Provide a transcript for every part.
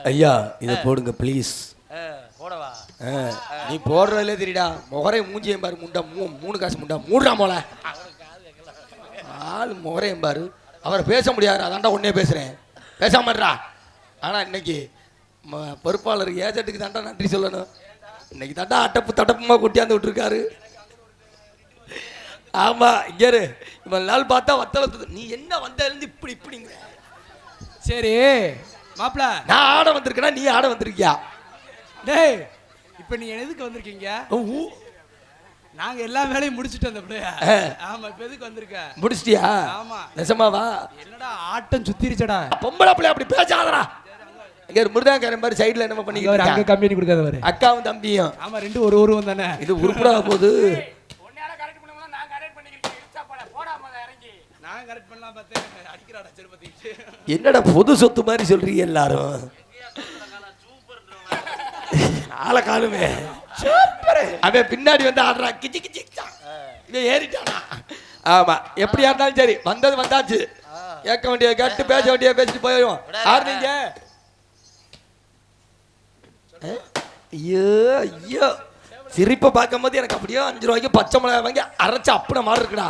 ஐயா இதை போடுங்க ப்ளீஸ். போடவா? நீ போடுறதுல தெரியுடா, முகரையும் மூஞ்சியும் பாரு, முண்டா மூணு காசு முண்டா மூடுறா போல ஆள் முகரையும் பாரு. அவரை பேச முடியாது, அதான்டா உடனே பேசுறேன், பேச மாட்டா. ஆனா இன்னைக்கு பொறுப்பாளர் ஏஜென்ட்டுக்கு தாண்டா நன்றி சொல்லணும். இன்னைக்கு தாண்டா தட்டப்புமா கொட்டியாந்து விட்டுருக்காரு. ஆமா இங்க இவன் நாள் பார்த்தா வத்தல. நீ என்ன வந்ததுலேருந்து இப்படி இப்படிங்க. சரி மாப்பிள, நான் ஆட வந்திருக்கேனா நீ ஆட வந்திருக்கியா? டேய் இப்ப நீ எதுக்கு வந்திருக்கீங்க? நாங்க எல்லா வேலையும் முடிச்சிட்டு அந்த பிள்ளையா. ஆமா, இப்ப எதுக்கு வந்திருக்க? முடிச்சிட்டியா? ஆமா. நிஜமாவா? என்னடா ஆட்டம் சுத்திருச்சடா. பொம்பளை பிள்ளை அப்படி பேசாதடா. இங்க முருகாங்கரன் பாரு சைடுல என்ன பண்ணிக்கிட்டு இருக்காங்க. அங்க கம்பெனி கொடுக்காத பாரு. அக்காவும் தம்பியும். ஆமா, ரெண்டு ஒரு உருவம் தானே. இது உருப்படா போகுது. ஒண்ணால கரெக்ட் பண்ணும்போது நான் கரெக்ட் பண்ணிக்கிறேன். இன்ஸ்டா போடாம இறங்கி நான் கரெக்ட் பண்ணலாம் பார்த்தேன். அடிக்கறாடா செருப்பத்தி. என்னடா பொது சொத்து மாதிரி சொல்றீங்க எல்லாரும். ஆள காலுமே சூப்பர். அவன் பின்னாடி வந்து ஆடுறா கிச்சி கிச்சி. இவன் ஏறிட்டானா? ஆமா, எப்படியா இருந்தாலும் சரி, வந்தது வந்தாச்சு. கேட்க வேண்டிய கேட்டு பேச வேண்டிய பேசிட்டு போயிடுவோம். ஆடுறீங்க? ஐயோ ஐயோ, சிரிப்பை பார்க்கும் போது எனக்கு அப்படியே 5 ரூபாய்க்கு பச்சை மிளகாய் வாங்கி அரைச்சு அப்படின மாதிரி இருக்குடா.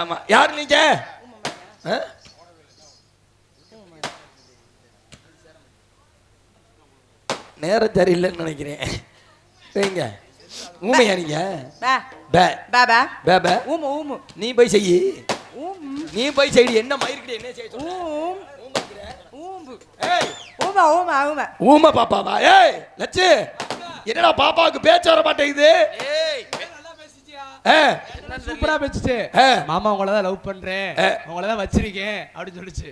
ஆமா, யாரு நீங்க? நேரம் சரியில்லைன்னு நினைக்கிறேன். நீங்க ஊமையா? நீங்க நீ போய் செய்யி. நீ போய் செய்டி. என்ன மயிர்கிட்ட என்ன செய்ய? ஊமை பாப்பாவா? ஏய் லட்சு, என்னடா பாப்பாவுக்கு பேச்சு வர மாட்டேங்குது? சூப்பரா பேசிச்சு. மாமா உங்களை தான் லவ் பண்றேன், உங்களை தான் வச்சிருக்கேன் அப்படின்னு சொல்லிச்சு.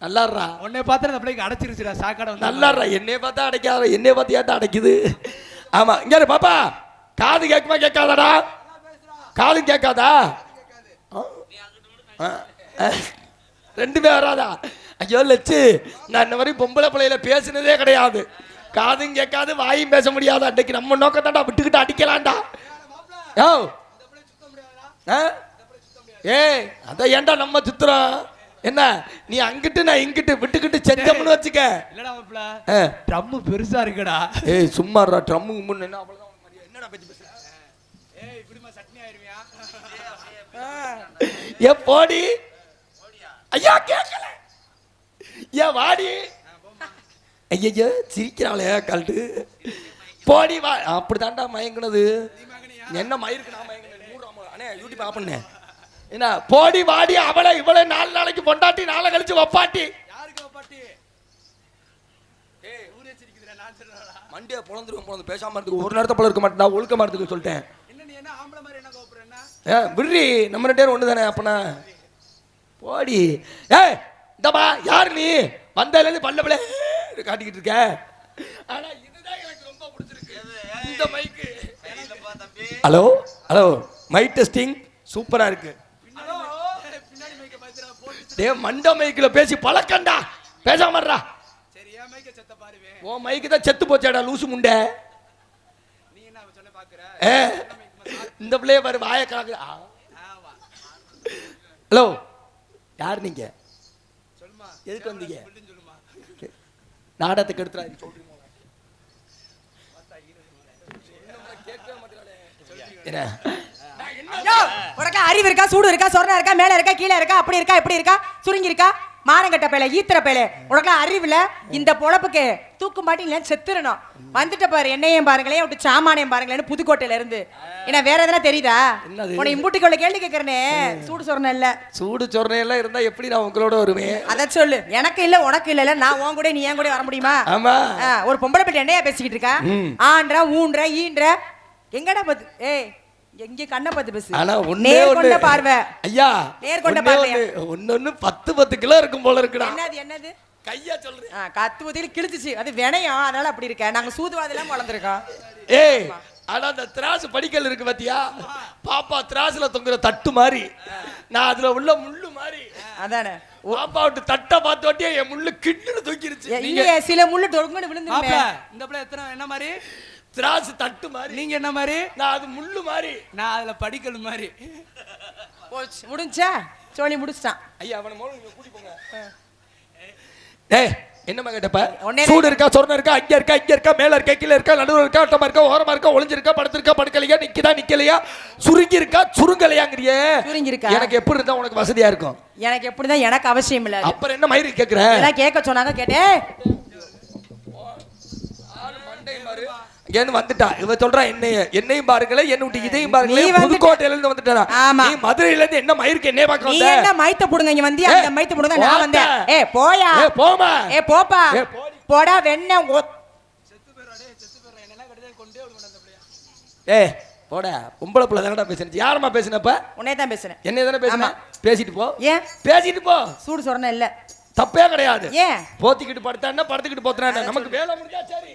நல்லாடுறா. உன்னை பார்த்து அந்த பிள்ளைக்கு அடைச்சிருச்சுடா சாக்காட. நல்லாடுறா. என்னைய பார்த்தா அடைக்காத, என்னைய பார்த்து ஏட்டா அடைக்குது. ஆமா, இங்க பாப்பா, காது கேட்குமா கேட்காதாடா? காது கேட்காதா? ரெண்டுமே வராதா? ஐயோ லட்சு, நான் இந்த மாதிரி பொம்பளை பிள்ளையில பேசுனதே கிடையாது. காதும் கேட்காது, வாயும் பேச முடியாது. அன்னைக்கு நம்ம நோக்கத்தாண்டா விட்டுக்கிட்டு அடிக்கலாம்டா. ஏய் அதான் ஏன்டா நம்ம சுத்துறோம்? என்ன நீ அங்கிட்டு நான் இங்கிட்டு விட்டுக்கிட்டு செஞ்சோம்னு வச்சுக்க. இல்லடா மாப்ள, ட்ரம் பெருசா இருக்குடா. ஏய் சும்மாடா, ட்ரம் முன்ன என்ன அவ்வளவுதான் மரியாதை. என்னடா பேசி பேச? ஏய் இப்படிமா சட்னி ஆயிருவியா? ஏ போடி. ஐயா கேக்கல. ஏ வாடி. ஐயோ சிரிக்கிறாளே கல்ட்டு. போடி வா. அப்படிதான்டா மயங்குனது. என்ன மயிருக்கு நான் மயங்குனேன். மூடுறாமா அண்ணே, யூடியூப் ஆப் பண்ணு. என்ன போடி வாடி. அவளை இவளை 4 நாளைக்கு பொண்டாட்டி, 4 கழிச்சு வப்பாட்டி. யாருக்கு வப்பாட்டி? ஏய் ஊரே சிரிக்குதுடா. நான் சொல்றடா, மண்டியா பொளந்துரும். பேசாம இருக்கு. ஒரு நேரத்தை போல இருக்க மாட்டேன்டா, ஒழுக்கமா இருக்கு சொல்லிட்டேன். என்ன நீ என்ன ஆம்பளை மாதிரி என்ன கோபறேன்னா? விடுறி, நம்ம 2 பேரும் ஒண்ணு தானே. அப்பனா போடி. ஏய் இந்தமா, யாரு நீ? வந்ததுல இருந்து பல்ல பல்ல காட்டிக்கிட்டு இருக்க. ஆனா இதுதான் எனக்கு ரொம்ப பிடிச்சிருக்கு, இந்த மைக்கு. ஹலோ ஹலோ, மைக் டெஸ்டிங் சூப்பரா இருக்கு. பின்னாடி மைக்க பாத்துறா போட்டு. டேய் மண்ட மைக்ல பேசி பழக்கண்டா, பேசாமறா. சரி ஏன் மைக்க செத்த பாருவே. ஓ மைக்கு தான் செத்து போச்சேடா லூசு முண்டை. நீ என்ன சொன்ன பாக்குற? இந்த பிள்ளைய பாரு வாய கலக்கு. ஹலோ யார் நீங்க? சொல்லுமா. எதுக்கு வந்தீங்க? சொல்லுமா. நாடகத்துக்கு எடுத்துறாரு சொல்றீங்க. என்ன உனக்கு அறிவு இருக்கா? சூடு இருக்கா? சொரணை இருக்கா? மேல இருக்கா? கீழே இருக்கா? அப்படி இருக்கா? இப்படி இருக்கா? சுருங்கி இருக்கா? மானங்கட்ட பேல, ஈத்திர பேல. உனக்கு அறிவுல இந்த பொழப்புக்கு தூக்கு மாட்டி செத்துறணும். வந்துட்ட பாரு, என்னையும் பாருங்களேன், விட்டு சாமானையும் பாருங்களேன்னு புதுக்கோட்டையில இருந்து. என்ன வேற எதனா தெரியுதா? உன்னை இம்பூட்டிக்குள்ள கேள்வி கேட்கறனே. சூடு சொரணை இல்ல. சூடு சொரணை எல்லாம் இருந்தா எப்படி நான் உங்களோட வருவேன்? அத சொல்லு. எனக்கு இல்ல, உனக்கு இல்ல. நான் உன் கூட, நீ என் கூட வர முடியுமா? ஆமா. ஒரு பொம்பளை பிள்ளை என்னையா பேசிக்கிட்டு இருக்கா? ஆன்ற ஊன்ற ஈன்ற எங்கடா பாத்து? ஏய் எங்க கண்ண பாத்து பேசு. ஆனா நேர்கொண்ட பார்வை. ஐயா நேர்கொண்ட பார்வை. ஒண்ணு 10 கிலோ இருக்கும் போல இருக்குடா. என்னது என்னது? கையா சொல்றேன். கத்து ஊத்தில கிழிச்சிச்சு. அது வினையம், அதனால அப்படி இருக்க. நாங்க சூதுவாதெல்லாம் வளர்ந்துருக்கோம். ஏய் ஆனா அந்த திராசு படிக்கல் இருக்கு பாத்தியா? பாப்பா திராசுல தொங்குற தட்டு மாதிரி, நான் அதுல உள்ள முள்ளு மாதிரி. அதானே பாப்பா விட்டு தட்டை பார்த்து வட்டியா என் முள்ளு கிண்ணுன்னு தூக்கிருச்சு. இல்லையே, சில முள்ளு தொங்குன்னு விழுந்துருமே. இந்த பிள்ளை எத்தனை என்ன மாதிரி? திராசு தட்டு மாதிரி. நீங்க என்ன மாதிரி? நான் அது முள்ளு மாதிரி. நான் அதுல படிக்கல் மாதிரி. முடிஞ்சா சோழி முடிச்சிட்டான். ஐயா அவன மோள நீங்க கூட்டி போங்க. ஏய் என்னம்மா கேட்டப்ப உடனே சூடு இருக்கா சொரணை இருக்கா அங்க இருக்கா இங்க இருக்கா மேல இருக்கா கீழே இருக்கா நடுவுல இருக்கா அட்டமா இருக்கா ஓரமா இருக்கா ஒளிஞ்சிருக்கா படுத்திருக்கா படுக்கலையா நிக்கதா நிக்கலையா சுருங்கி இருக்கா சுருங்கலையாங்கறியே சுருங்கி இருக்கா எனக்கு எப்படி இருந்தா உனக்கு வசதியா இருக்கும் எனக்கு எப்படிதான் எனக்கு அவசியம் இல்ல அப்புறம் என்ன மயிறு கேக்குற எல்லாம் கேட்க சொன்னாங்க கேட்டேன் ஏன்னு வந்துட்டா இவ சொல்றா என்னையும் பாருங்களே என்ன விட்டு இதையும் பாருங்களே நீ வந்து- புதுக்கோட்டையில இருந்து வந்துட்டா ஆமா. நீ மதுரையில இருந்து என்ன மயிருக்கு என்ன பார்க்க நீ வந்த என்ன மைத்த புடுங்க இங்க வந்தியா அந்த மைத்த புடுங்க நான் வந்தேன் போயா போமா போப்பா போடி. போடா வெண்ண போடா பொம்பளை பிள்ளை தானடா பேசுனது யாரம்மா பேசுனப்ப உன்னை தான் பேசுறேன் என்னைய தானே பேசுன பேசிட்டு போ ஏன் பேசிட்டு போ சூடு சொரண இல்ல தப்பே கிடையாது ஏன் போத்திக்கிட்டு படுத்தான்னா படுத்துக்கிட்டு போத்துறானே நமக்கு வேலை முடிஞ்சா சரி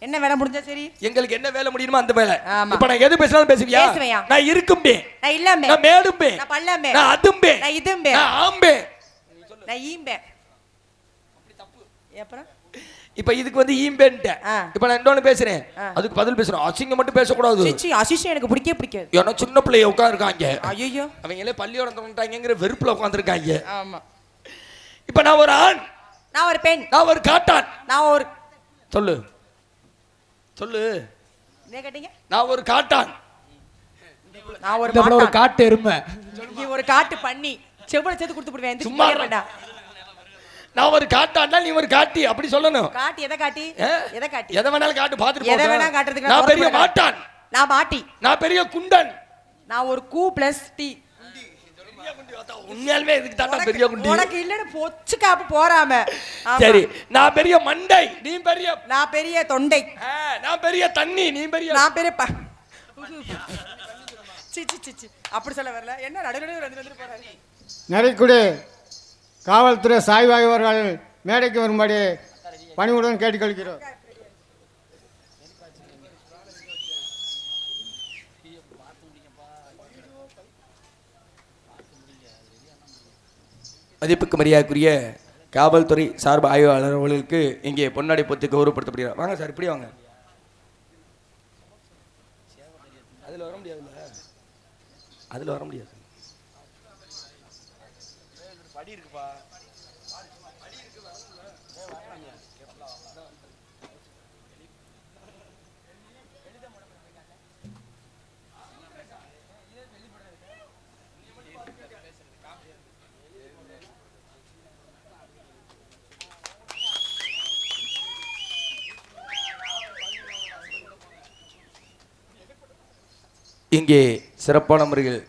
என்ன வேலை முடிஞ்சா சரி எங்களுக்கு என்ன வேலை முடியுமோ அந்த வேலை ஆமா. இப்ப நான் எது பேசினாலும் பேசுவியா பேசுவேயா? நான் இருக்கும்பே நான் இல்லாமே நான் மேடும்பே நான் பல்லாமே நான் அதும்பே நான் இதும்பே நான் ஆம்பே நான் ஈம்பே அப்புறம் இப்ப இதுக்கு வந்து ஈம்பேன்ட்ட ஆ. இப்ப நான் இன்னொன்னு பேசுறேன் அதுக்கு பதில் பேசுறேன் அசிங்கம் மட்டும் பேசக்கூடாது சிச்சி அசிஷம் எனக்கு பிடிக்காது ஏன்னா சின்ன பிள்ளைய உட்காந்துருக்காங்க ஐயோ அவங்களே பள்ளியோட தோன்றாங்கிற வெறுப்புல உட்காந்துருக்காங்க ஆமா இப்ப நான் ஒரு ஆண் நான் ஒரு பெண் நான் ஒரு காட்டான் நான் ஒரு சொல்லு சொல்லு என்ன கேட்டீங்க நான் ஒரு காட்டான் நான் ஒரு இந்த படம் ஒரு மாட்டான். காட்டு எருமை நீ ஒரு காட்டு பண்ணி செவ்வளவு சேர்த்து கொடுத்து போடுவேன் சும்மா சும்மா வேண்டாம் நான் ஒரு காட்டான்னா நீ ஒரு காட்டி அப்படி சொல்லணும் காட்டி எதை காட்டி ஏ? எதை காட்டி எதை வேணாலும் காட்டு பாத்துட்டு எதை போங்க. வேணா காட்டுறதுக்கு நான் பெரிய பொறுப்பு மாட்டான் நான் மாட்டி நான் பெரிய குண்டன் நான் ஒரு கூ பிளஸ் டி உண்மையாலுமே இதுக்கு தாண்டா பெரிய குண்டி உனக்கு இல்லன்னு பொச்சு காப்பு போறாம ஆமா. சரி நான் பெரிய மண்டை நீ பெரிய நான் பெரிய தொண்டை நான் பெரிய தண்ணி நீ பெரிய நான் பெரிய சி சி சி சி அப்படி சொல்ல வரல என்ன நடுநடுவு வந்து போறாரு நரிக்குடி காவல்துறை சாய்வாய்வர்கள் மேடைக்கு வரும்படி பணிவுடன் கேட்டுக்கொள்கிறோம். மதிப்புக்கு மரியாதைக்குரிய காவல்துறை சார்பு ஆய்வாளர் அவர்களுக்கு இங்கே பொன்னாடை பொத்தி கௌரவப்படுத்தப்படுகிறார் வாங்க சார் இப்படி வாங்க அதுல வர முடியாதுல்ல அதுல வர முடியாது படி இருக்குப்பா இங்கே சிறப்பான முறையில்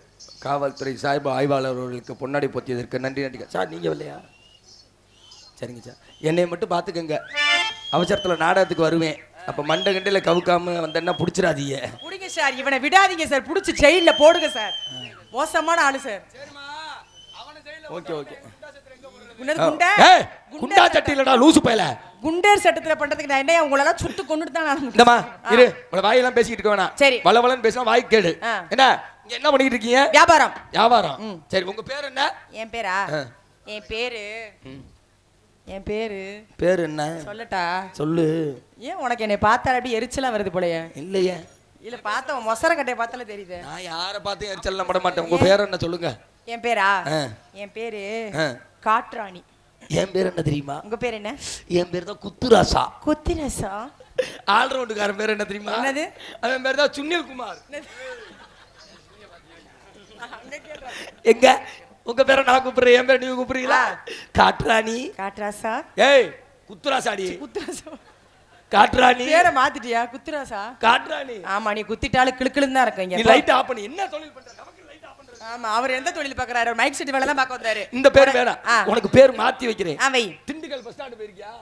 காவல்துறை சார்பு ஆய்வாளர் அவர்களுக்கு பொன்னாடை பொத்தியதற்கு நன்றி நன்றி சார் நீங்கள் இல்லையா சரிங்க சார் என்னை மட்டும் பார்த்துக்கங்க அவசரத்தில் நாடகத்துக்கு வருவேன் அப்போ மண்டை கண்டையில் கவுக்காம வந்தேன்னா பிடிச்சிடாதீங்க புடிங்க சார் இவனை விடாதீங்க சார் புடிச்சு ஜெயில போடுங்க சார் மோசமான ஆளு சார் ஓகே ஓகே உன்னது குண்டா குண்டா சட்டி இல்லடா லூசு பயல குண்டேர் சட்டத்துல பண்றதுக்கு நான் என்ன உங்களெல்லாம் சுட்டு கொண்டுட்டு தான் நான் இந்தமா இரு உங்களை வாயெல்லாம் பேசிக்கிட்டு இருக்க வேணாம் சரி. வளவலன்னு பேசினா வாய் கேடு ஆ. என்ன இங்க என்ன பண்ணிட்டு இருக்கீங்க வியாபாரம் வியாபாரம் சரி உங்க பேர் என்ன என் பேரா ஆ. என் பேரு என் பேரு பேர் என்ன சொல்லட்டா சொல்லு ஏன் உனக்கு என்னை பார்த்தா அப்படி எரிச்சலா வருது போலயே இல்லையே இல்ல பார்த்தவன் மொசர கட்டையை பார்த்தாலே தெரியுது நான் யாரை பார்த்து எரிச்சல் பட மாட்டேன் உங்க பேர் என்ன சொல்லுங்க என் பேரா ஆ. என் பேரு ஆ. காட்ராணி என் பேர் என்ன தெரியுமா உங்க பேர் என்ன என் பேர் தான் குத்துராசா கொத்திரசா ஆல்ரவுண்டுக்காரன் பேர் என்ன தெரியுமா என்னது? அவன் பேர் தான் சுனில் குமார் எங்க உங்க பேரை நான் கூப்பிடுறேன் என் பேரை நீங்க கூப்பிடுறீங்களா காட்ராணி காட்ராசா ஏய் குத்துராசாடி குத்துராசா காட்ராணி பேரை மாத்திட்டியா குத்துராசா காட்ராணி ஆமா நீ குத்திட்டாலும் கிளுக்கிளுன்னு தான் இருக்கும் நீ இங்க லைட் ஆஃப் பண்ணி என்ன தொழில் பண்ற நமக்கு லைட் ஆஃப் பண்ற ஆமா அவர் எந்த தொழில் பாக்குறாரு மைக் செட் வேலை தான் பார்க்க வந்தாரு இந்த பேர் வேணாம் ஆ. உனக்கு பேர் மாத்தி வைக்கிறேன் வை திண்டுக்கல் பஸ் ஸ்டாண்ட் போயிருக்கியா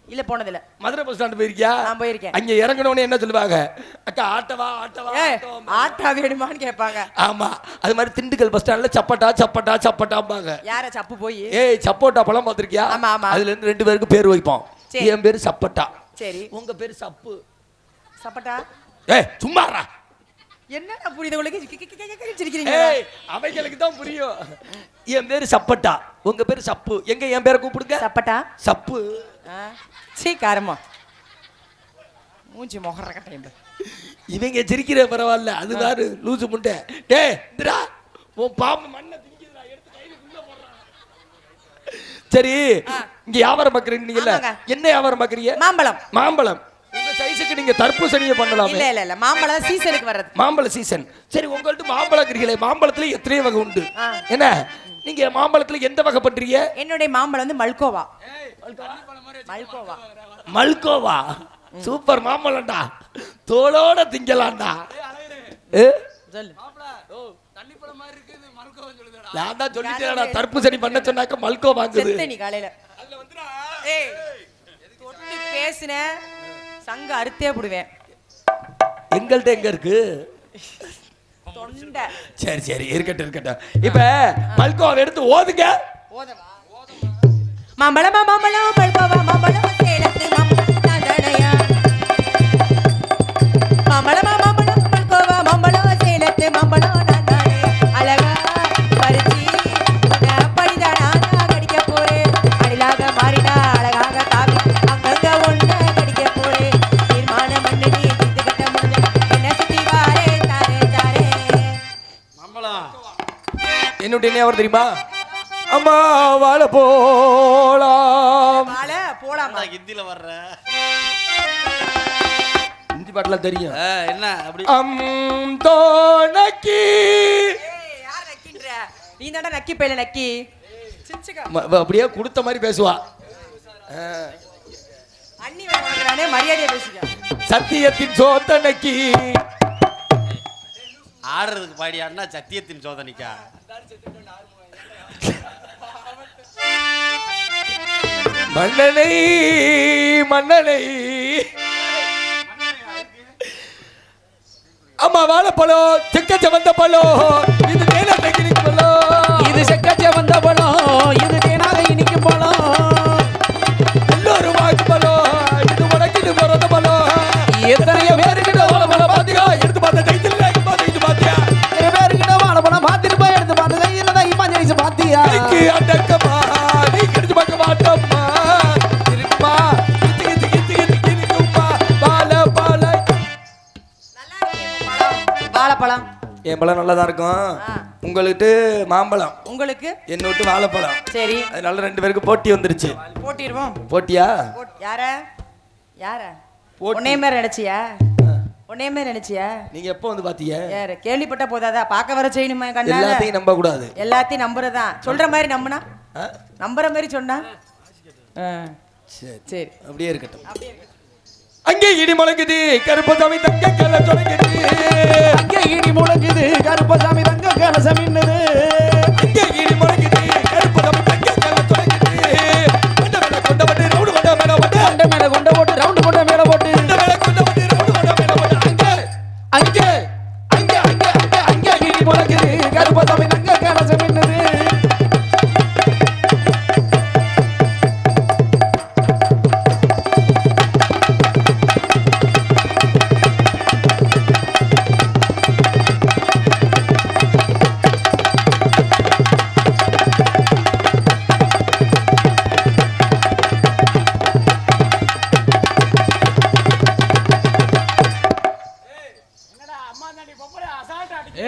இல்ல போனதில்ல மதுரை பஸ் ஸ்டாண்ட் போயிருக்கியா நான் போயிருக்கேன். அங்க இறங்கணும்னு என்ன சொல்லுவாங்க அக்கா ஆட்டவா ஆட்டவா ஏய் ஆட்டவா. ஆட்டா வேணுமான்னு கேட்பாங்க ஆமா அது மாதிரி திண்டுக்கல் பஸ் ஸ்டாண்ட்ல சப்பட்டா சப்பட்டா சப்பட்டாம்பாங்க யார சப்பு போய் ஏய் சப்போட்டா பழம் பார்த்திருக்கியா ஆமா, ஆமா. அதுல இருந்து 2 பேருக்கு பேர் வைப்போம் சரி. என் பேரு சப்பட்டா சரி உங்க பேரு சப்பு சப்பட்டா ஏய் சும்மாறா என்ன புரியுது உங்களுக்கு சிரிக்கிறீங்க ஏய் அவைகளுக்கு தான் புரியும் என் பேரு சப்பட்டா உங்க பேரு சப்பு எங்க என் பேரை கூப்பிடுங்க சப்பட்டா சப்பு சீ காரமா மூஞ்சி மொகர கட்டையும் இவங்க சிரிக்கிற பரவாயில்ல அது வேறு லூசு முண்டை டேய் இந்திரா உன் பாம்பு மண்ணை திங்கிதுடா எடுத்து கையில உள்ள போடுறான் சரி இங்க வியாபாரம் பாக்குறீங்கல்ல, ஆமாங்க. என்ன வியாபாரம் பாக்குறீங்க? மாம்பழம். மாம்பழம். உங்க சைஸுக்கு நீங்க தர்பூசணியை பண்ணலாமே. இல்ல மாம்பழம் சீசனுக்கு வர்றது. மாம்பழ சீசன். சரி, உங்கள்ட்ட மாம்பழம் இருக்கிறீங்களே, மாம்பழத்துல எத்தனை வகை உண்டு? என்ன நீங்க மாம்பழத்துல எந்த வகை பண்றீங்க? என்னுடைய மாம்பழம் வந்து மல்கோவா. மல்கோவா. மல்கோவா சூப்பர் மாம்பழம்டா, தோலோட திங்கலாம்டா. சொல்லு. நான் தான் சொல்லிட்டேன்டா, தர்பூசணி பண்ண சொன்னாக்க மல்கோ வாங்குது. செத்த நீ காலையில ஏய் தொட்டு பேசுன சங்க அறுத்தே போடுவேன். எங்கள்ட்ட எங்க இருக்கு தொண்டை. சரி சரி, இருக்கட்டும். இப்ப மல்கோவை எடுத்து ஓதுங்க. மாம்பழம் மாம்பழம் மல்கோவா மாம்பழம் சேலத்து மாம்பழம் தடனையா. மாம்பழம் மாம்பழம் மல்கோவா மாம்பழம் சேலத்து மாம்பழம் தடனையா. அழகா பறிச்சி படிதானா கடிக்க போறேன். அடிலாக மாறினா அழகாக காவி அங்கங்க ஒண்ணு கடிக்க போறேன். தீர்மான மண்ணு நீ திட்டு கட்ட முடிஞ்ச என்ன சுத்தி வாரே தாரே தாரே. என்னுடைய என்ன அவர் தெரியுமா? அம்மா வாழ போலாம். வாழ போலாமா? ஹிந்தில வர்ற ஹிந்தி பாட்டுலாம் தெரியும். என்ன அப்படி தோணக்கி யார் நக்கின்ற? நீ தான்டா நக்கி பையில நக்கி. சிச்சுக்கா. அப்படியே கொடுத்த மாதிரி பேசுவா. அண்ணி வளர்க்கறானே, மரியாதையா பேசிக்க. சத்தியத்தின் சோதனைக்கு ஆடுறதுக்கு பாடியான்னா சத்தியத்தின் சோதனைக்கா? மன்னனை அம்மா வாழைப்பழம் செக்க வந்த பழம் இது தேனா டெக்னிக் பழம். இது செக்கச்ச வந்த பழம், இது தேனாக இனிக்கும் பழம். எல்லோரும் வாக்கு பழம், இது உனக்கு பிறந்த பழம். எத்தனையோ பேருக்கிட்ட வாழைப்பழம் பாத்தியா? எடுத்து பார்த்த கைத்தில் இது பாத்தியா? நிறைய பேருக்கிட்ட வாழைப்பழம் பார்த்துட்டு போய் எடுத்து பார்த்து கையில் தான் இம்மா ஜெயிச்சு பார்த்தியா? அடக்கமா நீ கிடைச்சு பார்க்க மாட்டோம்மா. இருக்குமா இருக்குமா வாழைப்பழம். வாழைப்பழம். என் பழம் நல்லதா இருக்கும். உங்களுக்கு மாம்பழம், உங்களுக்கு என்ன விட்டு வாழைப்பழம். சரி, அதனால 2 பேருக்கு போட்டி வந்துருச்சு. போட்டிடுவோம். போட்டியா? யார யார உன்னைய மாதிரி நினைச்சியா? உன்னைய மாதிரி நினைச்சியா? நீங்க எப்போ வந்து பாத்தீங்க? யாரு கேள்விப்பட்ட போதாதா? பார்க்க வர செய்யணுமா? கண்ணால எல்லாத்தையும் நம்ப கூடாது. எல்லாத்தையும் நம்புறதான். சொல்ற மாதிரி நம்புனா, நம்புற மாதிரி சொன்னா சரி சரி, அப்படியே இருக்கட்டும். அங்கே இடி முழங்குது கருப்பசாமி தங்க கல தொடங்குது. அங்கே இடி முழங்குது கருப்பசாமி தங்க கலசம் இன்னது. அங்கே இடி முழங்குது கருப்பசாமி தங்க கல தொடங்குது. கொண்ட வட்டு ரவுண்டு கொண்ட மேல போட்டு, கொண்ட மேல கொண்ட போட்டு ரவுண்டு கொண்ட மேல போட்டு, கொண்ட மேல கொண்ட வட்டு ரவுண்டு கொண்ட மேல போட்டு. அங்கே அங்கே அங்கே அங்கே அங்கே இடி முழங்குது கருப்பசாமி தங்க கலசம் இன்னது.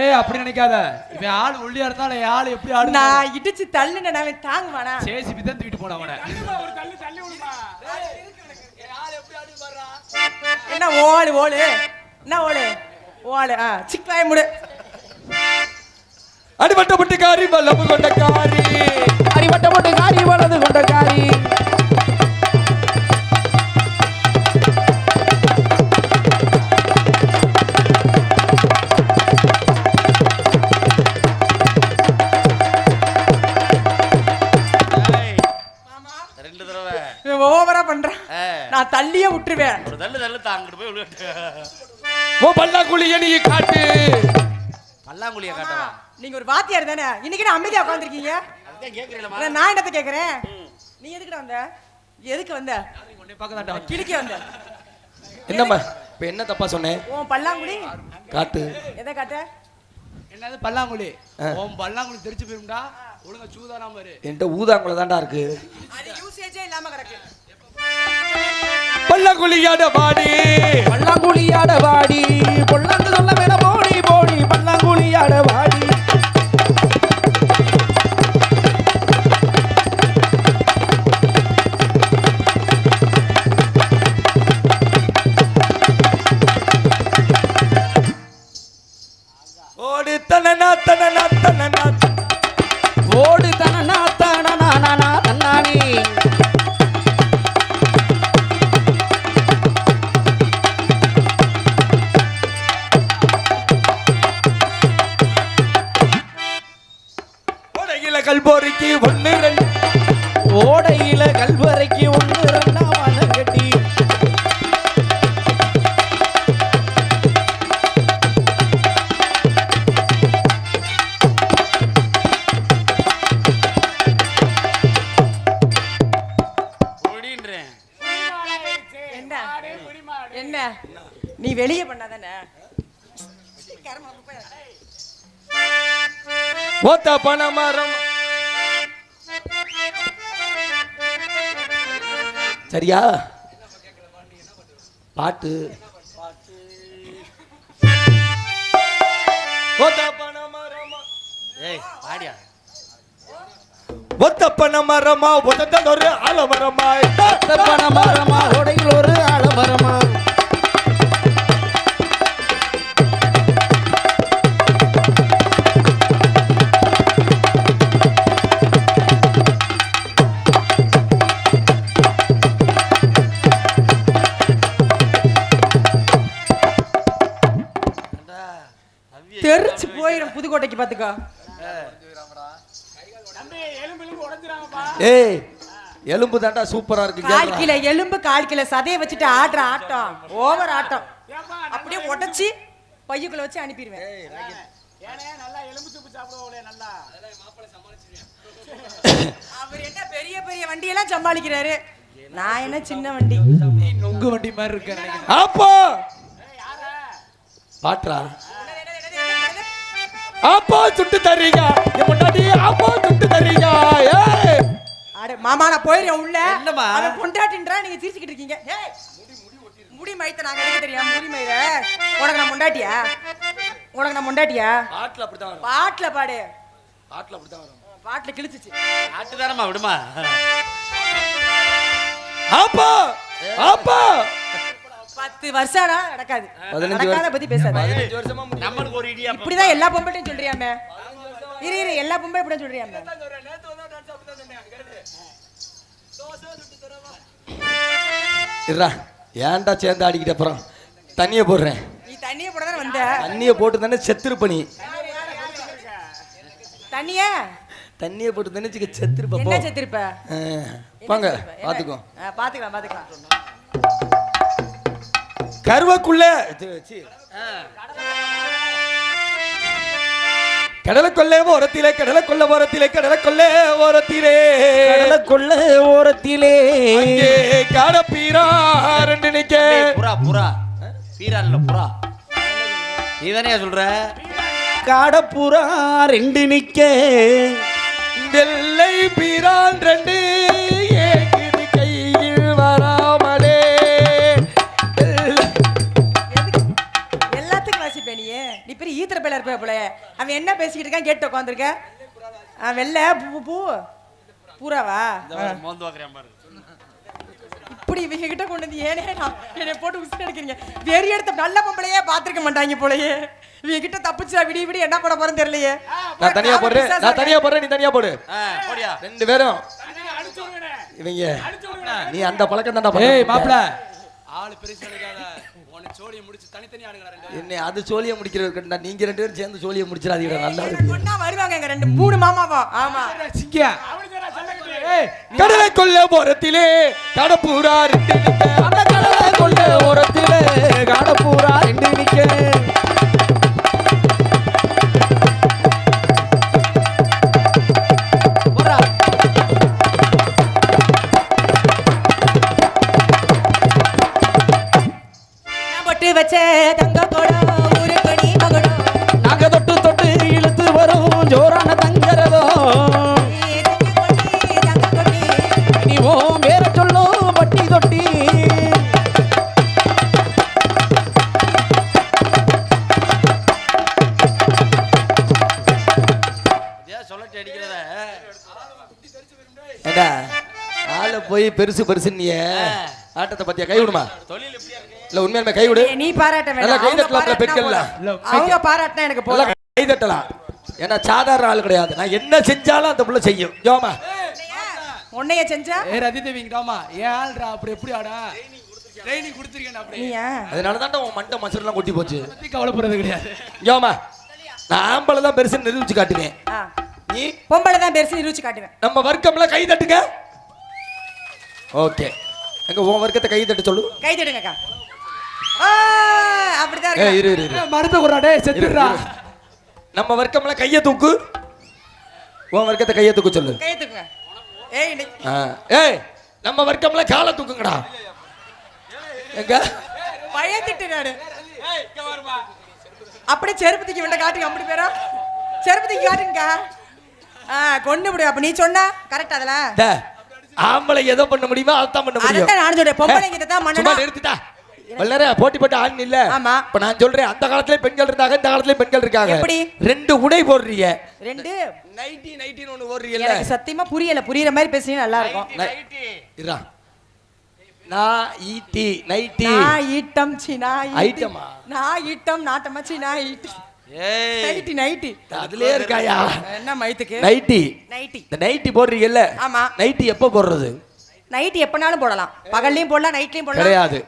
ஏய் அப்படி நினைக்காத. இவன் ஆள் ஒல்லியா இருந்தாலும் ஆள் எப்படி ஆடு? நான் இடிச்சு தள்ளுன நான் தாங்குவானா? சேசி தான் தூக்கிட்டு போன அவனை. ஒரு தள்ளி தள்ளி விடுமா. என்ன ஓடு ஓடு, என்ன ஓடு ஓடு. சிக்காய் முடு. அடிபட்ட பட்டு காரி வல்லபு கொண்ட காரி, அடிபட்ட போட்டு காரி வலது கொண்ட காரி. ஓவரா பண்றேன். நான் தள்ளியே விட்டுருவேன். ஒரு தள்ளு தள்ளு தாங்கிட்டு போய் விழுட்டு. ஓ பல்லாங்குழிய நீ காட்டு. பல்லாங்குழிய காட்டவா? நீங்க ஒரு வாத்தியார் தானே, இன்னைக்கு நான் அமைதியா உட்காந்துருக்கீங்க. அதான் கேக்குறீங்களா? நான் என்னத்த கேக்குறேன்? நீ எதுக்குடா வந்த? எதுக்கு வந்த? உன்னை பார்க்க தான் கிழிக்க வந்த. என்னம்மா இப்ப என்ன தப்பா சொன்னேன்? உன் பல்லாங்குழி காட்டு. எதை காட்ட? என்னது பல்லாங்குழி? உன் பல்லாங்குழி தெரிச்சு போயிரும்டா. ஒழுங்கா சூதானாம இரு. என்கிட்ட ஊதாங்குள்ள தான்டா இருக்கு. அது யூசேஜே இல்லாம கிடக்கு. பல்லாங்குழியாட பாடி, பல்லாங்குழியாட வாடி, பொல்லாந்து சொல்ல மேல போடி போடி, பல்லாங்குழியாட வாடி. மாடாயிருச்சு. என்ன? மாடு, புடி மாடு. என்ன நீ வெளியே பண்ணாதானே ஒத்த பனமரம் சரியா பாட்டு ஒத்த பனமரமா ஏய் பாடியா ஒத்த பனமரமா ஒத்ததொரு ஆலமரமா பனமரமா உடையில் ஒரு ஆலமரமா தெரிச்சு போயிடும் புதுக்கோட்டைக்கு பாத்துக்கோ. தம்பி, எலும்பு எலும்பு உடைஞ்சிராமப்பா. ஏய் எலும்பு தாண்டா சூப்பரா இருக்கு கால் கேளுடா. கிலோ எலும்பு கால் கிலோ சதையை வச்சுட்டு ஆடுற ஆட்டம் ஓவர் ஆட்டம். ஏப்பா, அப்படியே உடைச்சி பையுக்குள்ள வச்சு அனுப்பிடுவேன். ஏனே நல்லா எலும்பு சூப்பு சாப்பிடுவோம் நல்லா. அவர் என்ன பெரிய பெரிய வண்டியெல்லாம் சமாளிக்கிறாரு, நான் என்ன சின்ன வண்டி. நொங்கு வண்டி மாதிரி இருக்க நினைக்கிறேன். அப்போ பாட்றா அப்போ சுட்டு தர்றீங்க என் பொண்டாட்டி அப்போ சுட்டு தர்றீங்க ஏய் அட மாமா நான் போயிடுறேன் உள்ள. என்னம்மா? அவன் பொண்டாட்டின்றா நீங்க சிரிச்சுக்கிட்டு இருக்கீங்க. ஏய் முடி மைத்த நாங்க எடுக்க தெரியா முடி மயிர. உனக்கு நான் பொண்டாட்டியா? உனக்கு நான் பொண்டாட்டியா? பாட்ல அப்படிதான் வரும் பாட்டுல பாடு. பாட்ல அப்படிதான் வரும் பாட்டுல கிழிச்சிச்சு. ஆட்டுதானம்மா விடுமா அப்போ அப்போ 10 வருஷம் நடக்காது. 15 நடக்காத பத்தி பேசாத. 15 வருஷமா முடியும். நம்மளுக்கு ஒரு இடியா இப்படிதான் எல்லா பொம்பளையும் சொல்றியாமே. இரு இரு எல்லா பொம்பளையும் இப்படி சொல்றியாமே. இருடா ஏன்டா சேர்ந்து ஆடிக்கிட்ட அப்புறம் தண்ணியை போடுறேன். நீ தண்ணிய போட தானே வந்த. தண்ணியை போட்டு தானே செத்துருப்ப நீ. தண்ணிய தண்ணியை போட்டு தானே செத்துருப்ப என்ன செத்திருப்ப? வாங்க என்ன செத்திருப்ப? பாத்துக்கோ. பாத்துக்கலாம் பாத்துக்கலாம். கருவக்குள்ள கடலை கொள்ளே ஓரத்திலே கடலை கொள்ள ஓரத்திலே கடலை கொள்ளே ஓரத்திலே கடலுக்குள்ள ஓரத்திலே அங்கே காடப்பீரா ரெண்டு நிக்க புறா புறா பீரா இல்ல புறா நீதானே சொல்ற காடப்புறா ரெண்டு நிக்க வெள்ளை பீரான் ரெண்டு ஏக்குது கையில் வராமலே எல்லாத்துக்கும் வாசிப்பே நீ. நீ பெரிய ஈத்திர பேல இருப்ப போல. அவன் என்ன பேசிக்கிட்டு இருக்கான் கேட்டு உட்காந்துருக்க. வெள்ளை பூ பூ பூராவா? மோந்து வாக்குறேன் பாரு இப்படி இவங்க கிட்ட கொண்டு வந்து ஏனே என்னை போட்டு உசுறு அடிக்கிறீங்க. வெறி எடுத்த நல்ல பொம்பளையே பாத்துருக்க மாட்டாங்க போலயே. இவங்க கிட்ட தப்பிச்சா விடி விடி என்ன பண்ண போறேன்னு தெரியலையே. நான் தனியா போடுறேன் நான் தனியா போடுறேன் நீ தனியா போடு போடியா ரெண்டு பேரும் அடிச்சு விடுவேனே. இவங்க அடிச்சு விடுவேனே. நீ அந்த பழக்கம் தான்டா ஏய் பண்ண மாப்ள ஆளு பெருசு நினைக்காத. உன்னை சோழியை முடிச்சு தனித்தனி ஆடுங்க ரெண்டு. என்ன அது சோழியை முடிக்கிறதுக்கு நீங்க ரெண்டு பேரும் சேர்ந்து சோழியை முடிச்சிடாதீங்க நல்லா இருக்கு. ஒண்ணா வருவாங்க எங்க 2 3 மாமாவா. ஆமா சிங்கியா அவனுக்கு நான் சொல்லக்கட்டு. ஏய் கடலை கொள்ள போறத்திலே கடப்பூரா ரெண்டு நிக்க. அந்த கடலுக்குள்ள ஓரத்திலே காடப்புறா ரெண்டு நிக்க போடா. நான் பொட்டு வச்ச தங்க கோடம் ஊருக்கு நீ மகுடம். நாங்க தொட்டு தொட்டு இழுத்து வரும் ஜோரான தங்கரதோ தங்க கொட்டி நீ ஓ பேர சொல்லும் பட்டி தொட்டி ஏன் சொல்லட்டு அடிக்கிறத ஏண்டா ஆளை போய் பெருசு பெருசு நீ ஆட்டத்தை பத்தியா கை விடுமா தொழில் எப்படியா இருக்கு இல்ல உண்மையாலுமே கை விடு. நீ பாராட்ட நல்லா வேண்டாம். கை அவங்க தட்டலாம் பாராட்டினா பெண்கள்ல. போதும். அவங்க பாராட்டினா எனக்கு நல்லா போதும். கை தட்டலாம். ஏன்னா சாதாரண ஆள் கிடையாது. நான் என்ன செஞ்சாலும் அந்த புள்ள செய்யும். யோமா உன்னைய செஞ்சா ஏ ரதி தேவிங்கடாமா ஏன் ஆள்றா அப்படி எப்படி ஆடா ட்ரைனிங் கொடுத்துருக்கேன் அப்படி நீயா அதனால தான் உன் மண்டை மசரெல்லாம் கொட்டி போச்சு. பத்தி கவலைப்படுறது கிடையாது. யோமா நான் ஆம்பளை தான் பெருசுன்னு நிரூபிச்சு காட்டுவேன். ஆ. நீ பொம்பளை தான் பெருசு நிரூபிச்சு காட்டுவேன். நம்ம வர்க்கம்ல கை தட்டுங்க. ஓகே எங்க உன் வர்க்கத்தை கை தட்ட சொல்லு. கை தட்டுங்கக்கா. அப்படிதான் ஏய், இருக்கு. இரு இரு இரு. மருந்த குறா டேய் இரு, செத்துடுறா. இரு. நம்ம வர்க்கம்ல கையை தூக்கு. உன் வர்க்கத்தை கையை தூக்க சொல்லு. கை தூக்குங்க. ஏய் இன்னைக்கு ஏய் நம்ம வர்க்கம்ல காலை தூக்குங்கடா. எங்க பயந்துட்டு நானு அப்படியே செருப்பு தூக்கி விட்ட காட்டுங்க அப்படி பேரா செருப்பு தூக்கி காட்டுங்க கொண்டு விடு அப்ப நீ சொன்னா கரெக்ட் அதுல டே, ஆம்பளை எதோ பண்ண முடியுமோ அதான் பண்ண முடியும். அதான் நான் சொல்றேன் பொம்பளைங்க தான் சும்மா பண்ணணும் நிறுத்திட்டா. வல்லற போட்டி போட்டு ஆண் இல்ல. ஆமா. இப்ப நான் சொல்றேன் அந்த காலத்துல பெண்கள் இருந்தாங்க, இந்த காலத்துல பெண்கள் இருக்காங்க. எப்படி? 2 உடை போடுறீங்க. 2 நைட்டின்னு ஒண்ணு போடுறீங்கல்ல. எனக்கு சத்தியமா புரியற மாதிரி பேசினா நல்லா இருக்கும். இருடா. நான் ஈட்டி நைட்டி. நான் ஈட்டம் சினா ஐட்டமா? நான் ஈட்டம் நாட்டமா சினா ஈட்டி. ஏய் நைட்டி நைட்டி. அதுலயே இருக்காயா? என்ன மைத்துக்கு? நைட்டி. நைட்டி. இந்த நைட்டி போடுறீங்கல்ல? ஆமா. நைட்டி எப்ப போடுறது? நைட்டி எப்பனாலும் போடலாம். பகல்லையும் போடலாம், நைட்லயும் போடலாம். கிடையாது.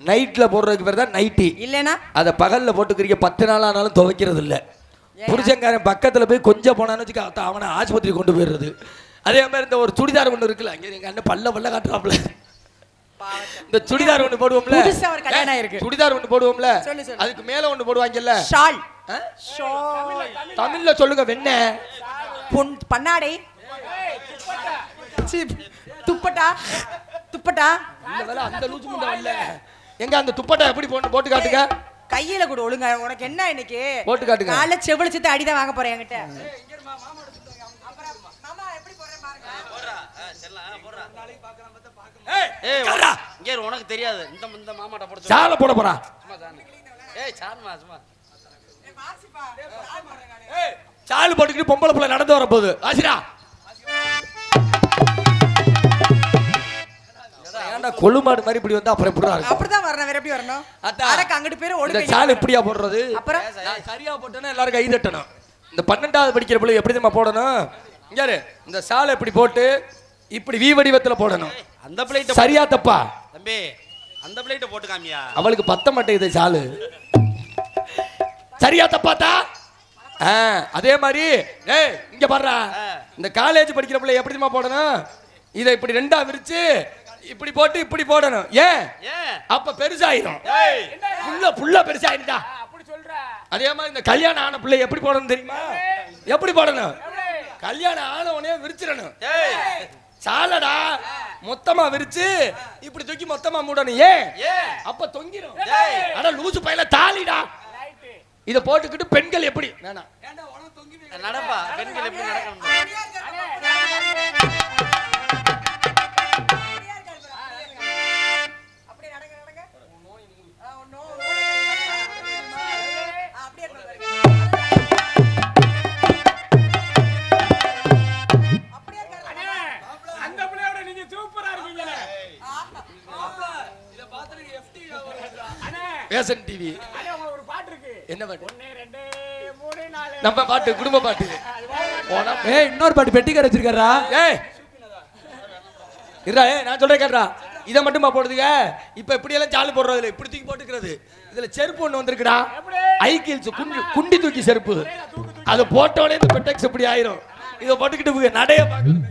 நைட்ல போடுறதுக்கு பேர் தான் நைட்டி. இல்லனா அத பகல்ல போட்டுக்கிறீங்க 10 நாள் ஆனாலும் துவைக்கிறது இல்ல. புருஷன்காரன் பக்கத்துல போய் கொஞ்சம் போனான்னு வச்சுக்க அவனை ஆஸ்பத்திரி கொண்டு போயிடுறது. அதே மாதிரி இந்த ஒரு சுடிதார் ஒண்ணு இருக்குல்ல, அங்க எங்க அண்ணன் பல்ல காட்டுறாப்ல. இந்த சுடிதார் ஒண்ணு போடுவோம்ல, புதுசா ஒரு கல்யாணம் ஆயிருக்கு. சுடிதார் ஒண்ணு போடுவோம்ல, சொல்லு. அதுக்கு மேல ஒண்ணு போடுவாங்கல்ல, ஷால். ஷால். தமிழ்ல சொல்லுங்க வெண்ண. பன்னாடை. துப்பட்டா. துப்பட்டா. இந்த வேலை அந்த லூசு முண்டை வரல. எங்க அந்த துப்பட்டா எப்படி போட்டு காட்டுங்க. கையில கூட ஒழுங்கா. உனக்கு என்ன இன்னைக்கு போட்டு காட்டுங்க. காலைல செவிலிச்சிட்டு அடிதான் வாங்க போறேன் என்கிட்ட. ஏய் இங்க உனக்கு தெரியாது. இந்த மாமாட்ட போட சால போட போறா. சும்மா தானே. ஏய் சான்மா சும்மா. சாலு போட்டுக்கிட்டு பொம்பளை புள்ள நடந்து வர போகுது. ஆசிரா ஏன்டா கொழுமாடு மாதிரி இப்படி வந்தா அப்புறம் எப்படி இருக்கும்? அப்படிதான் வரணும். வேற எப்படி வரணும்? அரக்கு அங்கிட்டு பேரு இந்த ஓடுங்க. சாலு இப்படியா போடுறது? அப்புறம் நான் சரியா போட்டேன்னா எல்லாரும் கை தட்டணும். இந்த 12வது படிக்கிற பிள்ளை எப்படி தெரியுமா போடணும்? இங்க யாரு இந்த சாலை இப்படி போட்டு இப்படி வி வடிவத்துல போடணும். அந்த பிளேட் சரியா தப்பா? தம்பி அந்த பிளேட் போட்டு காமியா. அவளுக்கு பத்த மாட்டேங்குது சாலு. சரியா தப்பாத்தா? அதே மாதிரி ஏய் இங்க பாருடா, இந்த காலேஜ் படிக்கிற பிள்ளை எப்படி தெரியுமா போடணும்? இதை இப்படி 2ஆ விரிச்சு இப்படி போட்டு இப்படி போடணும். ஏன்? அப்ப பெருசாயிரும். புள்ள பெருசாயிருந்தா அப்படி சொல்ற. அதே மாதிரி இந்த கல்யாணம் ஆன பிள்ளை எப்படி போடணும் தெரியுமா? எப்படி போடணும்? கல்யாணம் ஆன உடனே விரிச்சிடணும். சாலடா மொத்தமா விரிச்சு இப்படி தூக்கி மொத்தமா மூடணும். ஏன்? அப்ப தொங்கிரும். அட லூசு பையல தாலிடா. இத போட்டுக்கிட்டு பெண்கள் எப்படி வேணாம் நடப்பா பெண்கள் எப்படி நடக்கணும்? அந்த பிள்ளையோட நீங்க சூப்பரா இருக்கீங்களே. பேசன் டிவி. அண்ணே உங்களுக்கு ஒரு பாட்டு இருக்கு. என்ன பாட்டு? 1 2 3 4. நம்ம பாட்டு குடும்ப பாட்டு. ஏய் இன்னொரு பாட்டு பெட்டிக்கார வச்சிருக்காரா? ஏய் இருடா, நான் சொல்றேன் கேட்றா. இதை மட்டுமா போடுதுங்க? இப்ப இப்படி எல்லாம் சாலு போடுறது இப்படி தூக்கி போட்டுக்கிறது. இதுல செருப்பு ஒண்ணு வந்திருக்குடா, ஐக்கில்ஸ் குண்டி தூக்கி செருப்பு. அதை போட்டோடனே இந்த பெட்டெக்ஸ் இப்படி ஆயிரும். இதை போட்டுக்கிட்டு நடைய பாக்கணும்.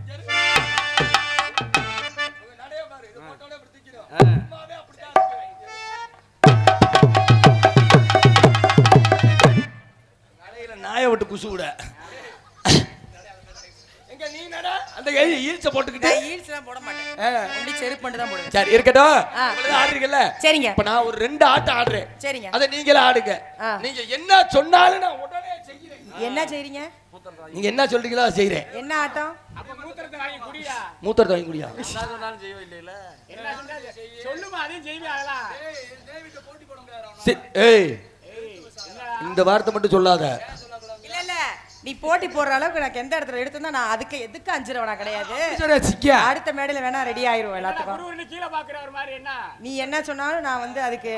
நாயை விட்டு குசு விட எங்க நீ நட அந்த ஈல்ஸ போட்டுக்கிட்டு. ஹீல்ஸ் எல்லாம் போட மாட்டேன். ஒன்லி செருப்பு மட்டும் தான் போடுவேன். சரி இருக்கட்டும். ஆடுறீங்கல்ல? சரிங்க. இப்ப நான் ஒரு 2 ஆட்டம் ஆடுறேன். சரிங்க. அத நீங்களே ஆடுங்க. நீங்க என்ன சொன்னாலும் நான் உடனே செய்கிறேன். என்ன செய்றீங்க? நீங்க என்ன சொல்றீங்களோ அதை செய்றேன். என்ன ஆட்டம்? அப்ப மூத்திரத்தை வாங்கி குடியா. மூத்தரத்தை வாங்கி குடியா. என்ன சொன்னாலும் செய்யவே இல்லைல. என்ன சொன்னா சொல்லுமா அதையும் செய்வே அதெல்லாம். ஏய் இந்த வார்த்தை மட்டும் சொல்லாத. இல்ல இல்ல நீ போட்டி போடுற அளவுக்கு எனக்கு எந்த இடத்துல எடுத்தா நான் அதுக்கு எதுக்கு அஞ்சிரவனா கிடையாது. சிக்கியா அடுத்த மேடையில வேணா ரெடி ஆயிருவோம் எல்லாத்துக்கும். குருவினு கீழ பாக்குற ஒரு மாதிரி என்ன? நீ என்ன சொன்னாலும் நான் வந்து அதுக்கு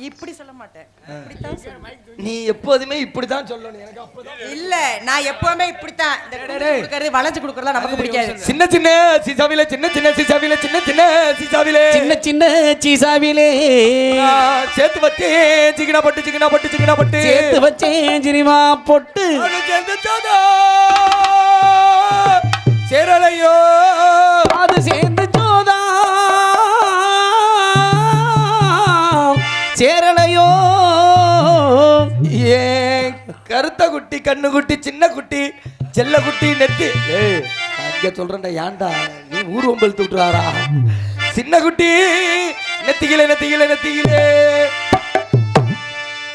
இப்படி சொல்ல மாட்டேன். இப்படித்தான் சொல்லுவேன். நீ எப்போதுமே இப்படிதான் சொல்லணும். எனக்கு அப்பதான் இல்ல நான் எப்பவுமே இப்படித்தான். இந்த கொடுக்கறது வளைஞ்சு கொடுக்கறதா நமக்கு பிடிக்காது. சின்ன சின்ன சீசாவிலே சின்ன சின்ன சீசாவிலே சின்ன சின்ன சீசாவிலே சின்ன சின்ன சீசாவிலே சேர்த்து வச்சே சிக்கனா பட்டு சிக்கனா பட்டு சிக்கனா பட்டு சேர்த்து வச்சேன் சினிமா பொட்டு அது சேர்ந்துச்சோதா சேரலையோ அது சேர்ந்து சோதா சேரலையோ. ஏ கருத்த குட்டி கண்ணு குட்டி சின்ன குட்டி செல்ல குட்டி நெத்தி. ஏய் அங்க சொல்றேன்டா, ஏன்டா நீ ஊர் ஒம்பல் தூட்டுறாரா? சின்ன குட்டி நெத்தியிலே நெத்தியிலே நெத்தியிலே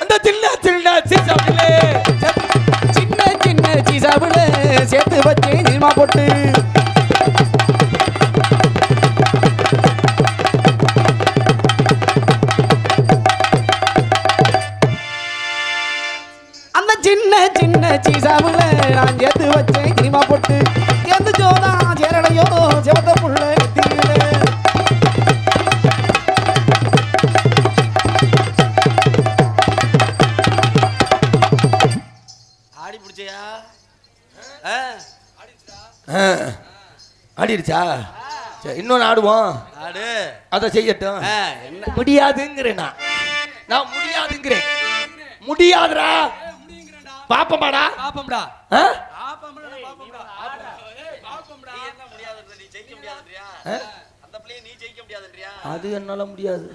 அந்த சின்ன சின்ன சீசாவிலே சின்ன சின்ன சீசாவுல சேர்த்து வச்சு சினிமா போட்டு அந்த சின்ன சின்ன சீசாவுல நான் சேர்த்து வச்சேன் சினிமா போட்டு சேர்ந்து ஜோதா சேரலையோ சிவத்த புள்ள நெத்தியிலே ஆடி பிடிச்சியா ஆடிடுச்சா சரி, இன்னொன்னு ஆடுவோம் ஆடு அதை செய்யட்டும் என்ன முடியாதுங்கிறேன் நான் முடியாதுங்கிறேன் முடியாதுடா பாப்பமாடா பாப்பம்டா ஆ? நீ ஜெயிக்க முடியாதுன்றியா ஆ? அந்த பிள்ளைய நீ ஜெயிக்க முடியாதுன்றியா அது என்னால முடியாது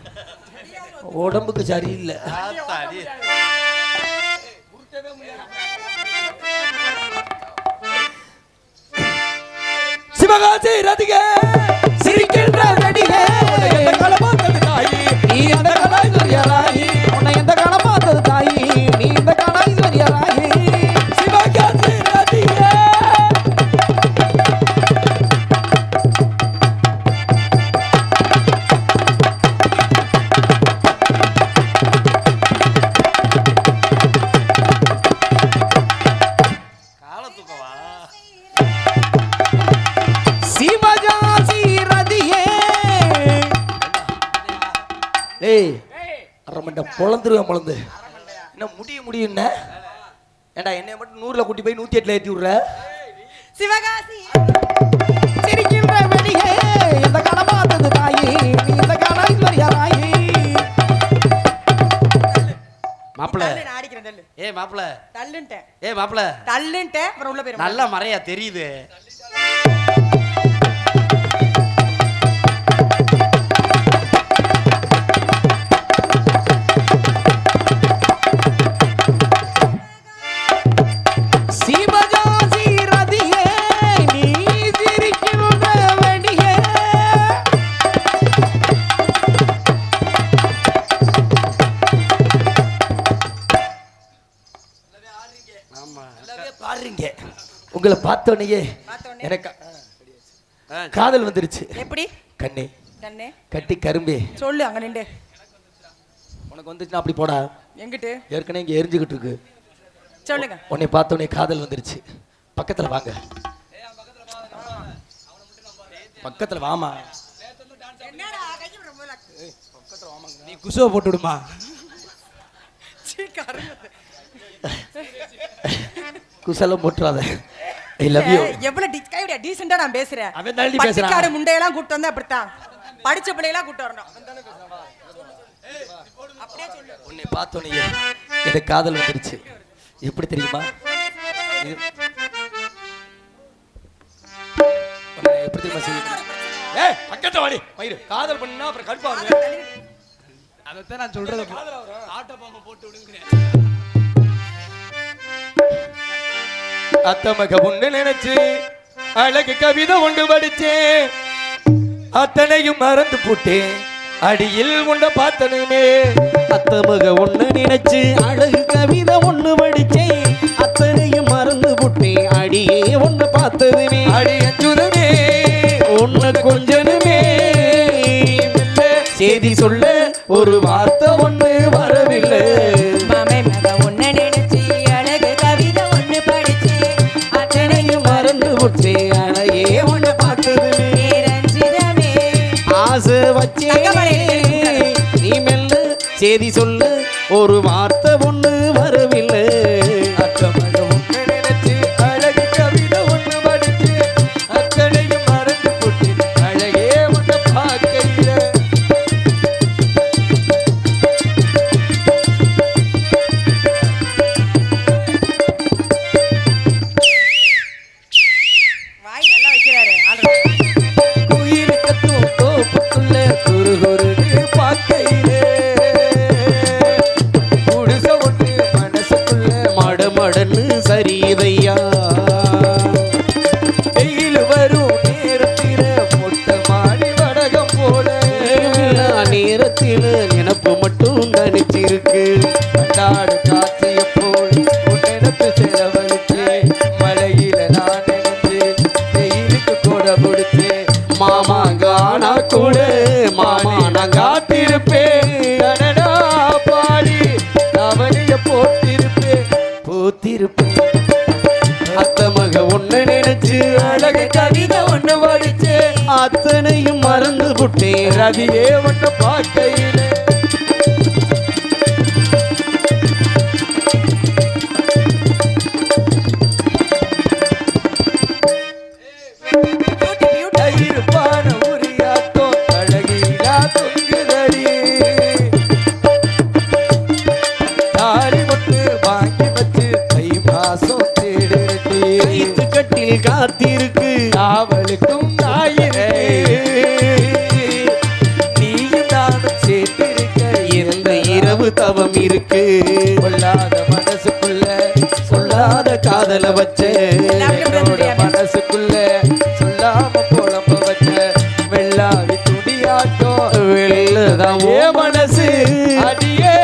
உடம்புக்கு சரியில்லை ஆத்தாடி சிவகாசி ரதிகே சிரிக்கின்ற நடிகே உன்னை எந்த காலமா தந்து தாயி நீ அந்த கலாய்ஸ்வரியராயி உன்னை எந்த காலம் பார்த்தது தாயி நீ இந்த கலாய்ஸ்வரியராயி சிவகாசி ரதிகே காலத்துக்கவா சிவகாசி ரதியே ஏய் அரை மண்டை பொழந்துருவேன் பொழந்து என்ன முடியும் ஏண்டா என்னைய மட்டும் 100ல கூட்டி போய் 108ல ஏத்தி விடுற சிவகாசி சிரிக்கின்ற வெளியே எந்த காலம் பார்த்தது தாயி நீ இந்த கலாய்ஸ்வரியராயி மாப்பிள தள்ளு, நான் அடிக்கிறேன் தள்ளு மாப்பிள தள்ளுன்ட்டேன் மாப்பிள தள்ளுன்ட்டேன் அப்புறம் உள்ள போயிரும் நல்ல மறையா தெரியுது சிவகாசி ரதியே நீ சிரிக்கின்ற வெளியே நல்லாவே பாருங்க உங்களை பார்த்தோன்னே பார்த்தோன்னே. எனக்கு காதல் வந்துருச்சு எப்படி கண்ணே கண்ணே கட்டி கரும்பே சொல்லு அங்க நின்று உனக்கு வந்துச்சுன்னா அப்படி போடா எங்கிட்டு ஏற்கனவே இங்க எரிஞ்சுக்கிட்டு இருக்கு சொல்லுங்க உன்னை பார்த்தோன்னே காதல் வந்துருச்சு பக்கத்துல வாங்க பக்கத்துல வாமா நீ குசுவை போட்டு விடுமா குசலம் போட்டுறாத ஐ லவ் யூ எவ்வளவு கைவிட டீசெண்டா நான் பேசுறேன் அவன் தாண்டி பேசுறான். பட்டிக்காடு முண்டையெல்லாம் கூட்டு வந்தா அப்படித்தான் படிச்ச பிள்ளையெல்லாம் கூட்டு வரணும் அப்படியே சொல்லு உன்னை பார்த்தோன்னே எனக்கு காதல் வந்துருச்சு எப்படி தெரியுமா இது- உன்னை எப்படி தெரியுமா செய்யுது ஏய் பக்கத்துல வாடி மயிறு காதல் பண்ணா அப்புறம் கடுப்பாங்க அதைத்தான் நான் சொல்றது ஆட்டோ பாம்பை போட்டு விடுங்கிறேன் அத்தமக ஒண்ணு நினைச்சு அழகு கவிதை ஒன்று படிச்சேன் அத்தனையும் மறந்து போட்டேன் அடியில் உண்ட பார்த்தனுமே அத்தமக ஒண்ணு நினைச்சு அழகு கவிதை ஒண்ணு படிச்சேன் அத்தனையும் மறந்து புட்டேன் அடியே ஒண்ணு பார்த்ததுமே அடி அஞ்சுதமே ஒண்ணு கொஞ்சனுமே செய்தி சொல்ல ஒரு வார்த்தை ஒண்ணு வரவில்லை மாமே மக ஒன்ன நினைச்சு அழகு கவிதை ஒண்ணு படிச்சு அத்தனையும் மறந்து புட்டேன் அடையே ஒண்ணு பார்த்ததுமே ரஞ்சிதமே ஆசை வச்சே நீ மெல்ல செய்தி சொல்ல ஒரு வார்த்தை ஒண்ணு வரவில்லை அத்தமக ஒண்ணு நினைச்சு அழகு கவிதை ஒன்று படிச்சேன் அத்தனையும் மறந்து போட்டேன் அழகே உன்னை பார்க்கையில வாய் நல்லா வைக்கிறாரு ஆளு. குயிலுக்கத்தும் தோப்புக்குள்ள குரு குருன்னு பார்க்கையிலே குடிசை ஒட்டு மனசுக்குள்ள மடமடன்னு சரிதையா வெயில் வரும் நேரத்தில மொட்டை மாடி வடகம் போல நேரத்தில் காத்திருக்கு கண்டாடு காற்றிய போல் உன்னிடத்து செலவழித்தே மழையில நான் நினைந்து வெயிலுக்கு கூட முடித்தேன் மாமா காணா கூட மாமா நான் காத்திருப்பேன் கனடா பாடி அவனைய போட்டிருப்பேன் போத்திருப்பேன் அத்த மக ஒண்ணு நினைச்சு அழகு கவிதை ஒண்ணு படிச்சேன் அத்தனையும் மறந்து புட்டேன் ரதியே ஒண்ணு பார்க்கையில இருப்பான உரியாத்தோ அழகிலா தொங்குதடி தாலி ஒன்று வாங்கி வச்சு தை மாசம் தேடுறடி கைத்து கட்டில் காத்திருக்கு காவலுக்கும் நாயிரே நீயும் நானும் சேர்த்திருக்க இந்த இரவு தவம் இருக்கு கொள்ளாத மனசுக்குள்ள சொல்லாத காதல வச்ச என்னோட மனசுக்குள்ள சொல்லாம புலம்ப வச்ச வெள்ளாவி துடியாட்டம் வெள்ளதான் ஏ மனசு அடியே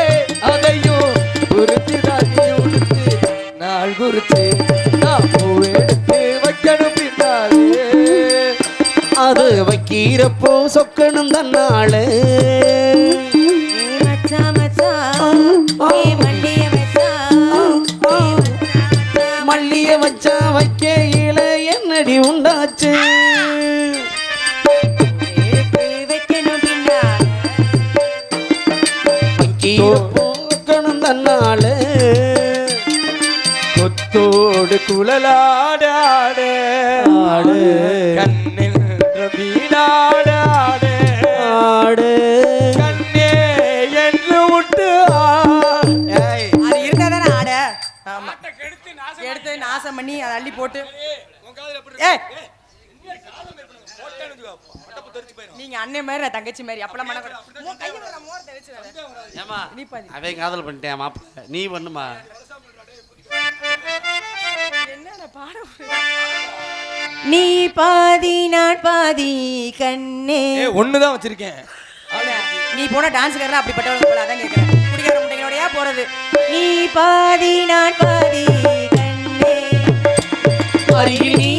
அதையும் குறித்து தண்ணி உடுத்து நாள் குறித்து நான் பூவெடுத்து வைக்கணும் பின்னாலே அது வைக்கிறப்போ சொக்கணும் தன்னாளே மல்லிய வச்சா வைக்கையில என்னடி உண்டாச்சு வைக்கிறப்போ சொக்கணும் தன்னாளே கொத்தோடு குழலாடாடு ஆடு. கண்ணில் வீடாடாடு ஆடு கண்ணே என்று விட்டு அது இருந்தா தானே ஆட ஆமா எடுத்து நாசம் பண்ணி அதை அள்ளி போட்டு ஏய் நீங்க அண்ணன் மாதிரி நான் தங்கச்சி மாதிரி அப்பலாம் மன ஏமா அவன் காதல் பண்ணிட்டேன் மாப்பிள்ள நீ பண்ணுமா என்ன பாட நீ பாதி நான் பாதி கண்ணே ஒண்ணுதான் வச்சிருக்கேன் நீ போன டான்ஸ்காரன் அப்படிப்பட்டவங்க போல அதான் கேட்கிறேன் குடிகார முட்டைகளோடயா போறது நீ பாதி நான் பாதி கண்ணே அருகில் நீ